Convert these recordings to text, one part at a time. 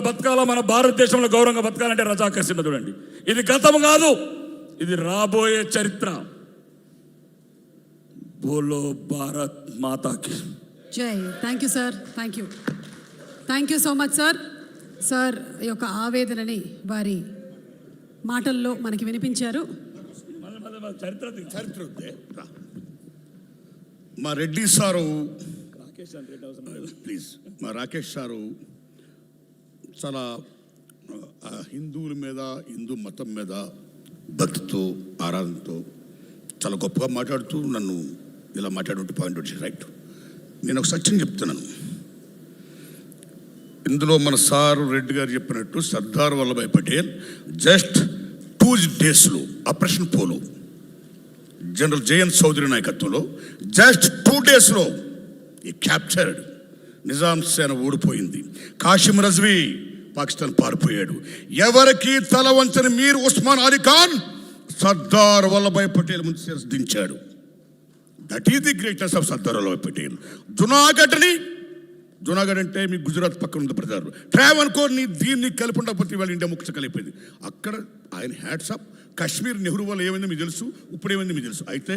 బతకాల మన భారతదేశంలో గౌరవంగా బతకాలంటే రజాకర్ సినిమా చూడండి. ఇది గతం కాదు, ఇది రాబోయే చరిత్ర. బోలో భారత్ మాతాకి జై. Thank you sir, thank you so much sir. Sir యొక్క ఆవేదనని వారి మాటల్లో మనకి వినిపించారు. మా రెడ్డి సారు ప్లీజ్, మా రాకేష్ సారు చాలా హిందువుల మీద, హిందూ మతం మీద భక్తితో, ఆరాధనతో చాలా గొప్పగా మాట్లాడుతూ నన్ను ఇలా మాట్లాడుతూ పాయింట్ వచ్చి రైట్. నేను ఒక సత్యం చెప్తున్నాను. ఇందులో మన సారు రెడ్డి గారు చెప్పినట్టు సర్దార్ వల్లభాయ్ పటేల్ జస్ట్ 2 daysలో operation Polo general Jayant Chaudhuri నాయకత్వంలో జస్ట్ 2 daysలో ఈ క్యాప్చర్డ్. నిజాం సేన ఓడిపోయింది. కాసిం రజ్వీ పాకిస్తాన్ పారిపోయాడు. ఎవరికి తల వంచని మీర్ ఉస్మాన్ అలీ ఖాన్ సర్దార్ వల్లభాయ్ పటేల్ ముందు శిరస్సు దించాడు. That is the greatness of Sardar Vallabhbhai Patel. Junagadh అంటే మీ గుజరాత్ పక్కన ఉంది ప్రజలు ట్రావెన్కోర్ ని దీన్ని కలిపి ఉండకపోతే వాళ్ళ ఇండియా ముఖ్య కలిపోయింది. అక్కడ ఆయన హ్యాట్స్ అప్. కాశ్మీర్ నెహ్రూ వల్ల ఏమైందో మీకు తెలుసు, ఇప్పుడు ఏమైంది మీకు తెలుసు. అయితే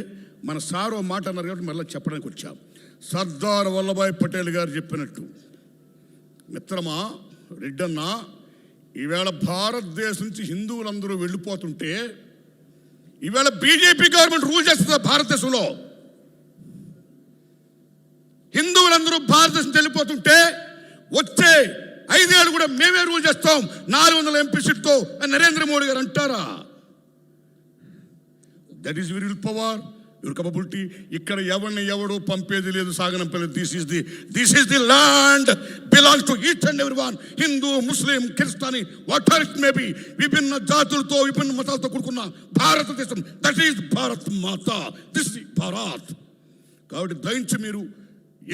మన సారో మాట అన్నారు కాబట్టి మళ్ళీ చెప్పడానికి వచ్చాం. సర్దార్ వల్లభాయ్ పటేల్ గారు చెప్పినట్టు, మిత్రమా రెడ్డన్నా, ఈవేళ భారతదేశం నుంచి హిందువులందరూ వెళ్ళిపోతుంటే ఈవేళ బీజేపీ గవర్నమెంట్ రూల్ చేస్తుంది భారతదేశంలో. హిందువులందరూ భారతదేశం వెళ్ళిపోతుంటే వచ్చే 5 ఏళ్ళు కూడా మేమే రూల్ చేస్తాం 400 ఎంపీ సీట్తో నరేంద్ర మోడీ గారు అంటారా? That is will power, your capability. ఇక్కడ ఎవడు పంపేది లేదు, సాగనంపేది. This is the land belongs to each and every one. Hindu, Muslim, Christian, whatever it may be, విభిన్న జాతులతో, విభిన్న మతాలతో కూడుకున్న భారతదేశం. That is Bharat Mata. This is Bharat. కాబట్టి దయించి మీరు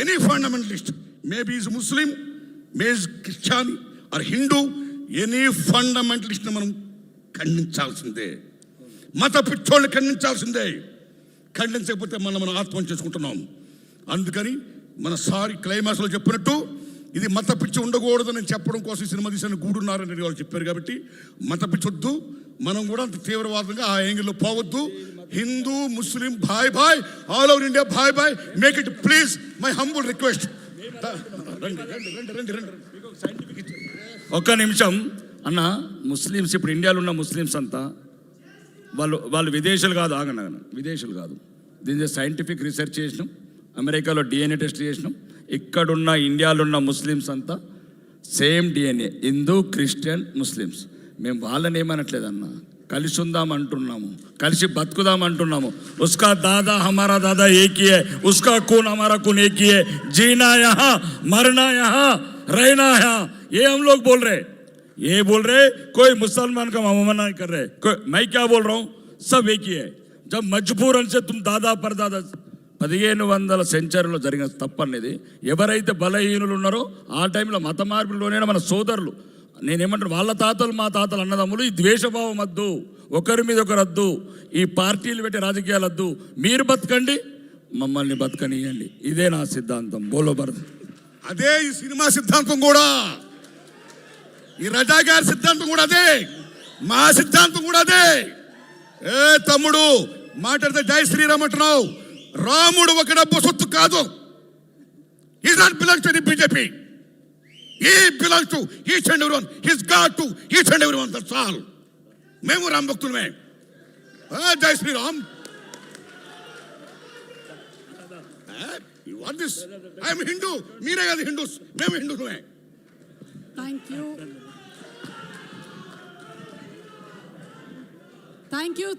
any fundamentalist, maybe is Muslim, maybe Christian or Hindu, any ఫండమెంటలిస్ట్ని మనం ఖండించాల్సిందే. మత పిచ్చోళ్ళని ఖండించాల్సిందే. ఖండించకపోతే మనం ఆత్మహత్య చేసుకుంటున్నాం. అందుకని మన సారి క్లైమాక్స్లో చెప్పినట్టు ఇది మత పిచ్చి ఉండకూడదు నేను చెప్పడం కోసం ఈ సినిమా తీసిన గూడున్నారని వాళ్ళు చెప్పారు. కాబట్టి మత పిచ్చి వద్దు, మనం కూడా అంత తీవ్రవాదంగా ఆ యాంగిల్లో పోవద్దు. హిందూ, ముస్లిం భాయ్ ఆల్ ఓవర్ ఇండియా భాయ్. Make it please, my humble request. ఒక్క నిమిషం అన్న. ముస్లిమ్స్ ఇప్పుడు ఇండియాలో ఉన్న ముస్లిమ్స్ అంతా వాళ్ళు విదేశాలు కాదు, ఆగండి, విదేశాలు కాదు. దీని సైంటిఫిక్ రీసెర్చ్ చేసినాం, అమెరికాలో DNA టెస్ట్ చేసినాం. ఇక్కడున్న ఇండియాలో ఉన్న ముస్లిమ్స్ అంతా same DNA, Hindu, Christian, Muslims. మేము వాళ్ళని ఏమనట్లేదన్న, కలిసి ఉందాం అంటున్నాము, కలిసి బతుకుదాం అంటున్నాము. ఉస్కా దాదా హమారా దాదా ఏకీ హై, ఉస్కా खून हमारा खून एक ही है, जीना यहाँ मरना यहाँ रहना यहाँ. ये हम लोग बोल रहे, ये बोल रहे. कोई मुसलमान का मना नहीं कर रहे. मैं क्या बोल रहा हूँ, सब एक ही है. जब मजबूरन से तुम दादा परदादा 1500 సెంచరీలో జరిగిన తప్పు అనేది, ఎవరైతే బలహీనులు ఉన్నారో ఆ టైంలో మత మార్పులోనే మన సోదరులు, నేనేమంటాను, వాళ్ళ తాతలు మా తాతలు అన్నదమ్ములు. ఈ ద్వేషభావం వద్దు, ఒకరి మీద ఒకరు వద్దు, ఈ పార్టీలు పెట్టి రాజకీయాలు వద్దు. మీరు బతకండి, మమ్మల్ని బతకనియండి. ఇదే నా సిద్ధాంతం. బోలో భరత్. అదే ఈ సినిమా సిద్ధాంతం కూడా, ఈ రజా గారి సిద్ధాంతం కూడా అదే, మా సిద్ధాంతం కూడా అదే. ఏ తమ్ముడు మాట్లాడితే జై శ్రీరామ్ అంటున్నావు. రాముడు ఒక డబ్బు సొత్తు కాదు. He not belongs to the BJP. He belongs to each and everyone. He's God to each and everyone. That's all. మేము రామ్ భక్తులమే. జై Sriram. You want this? I am Hindu. మీరే కాదు హిందూస్, మేము హిందువులమే. Thank you.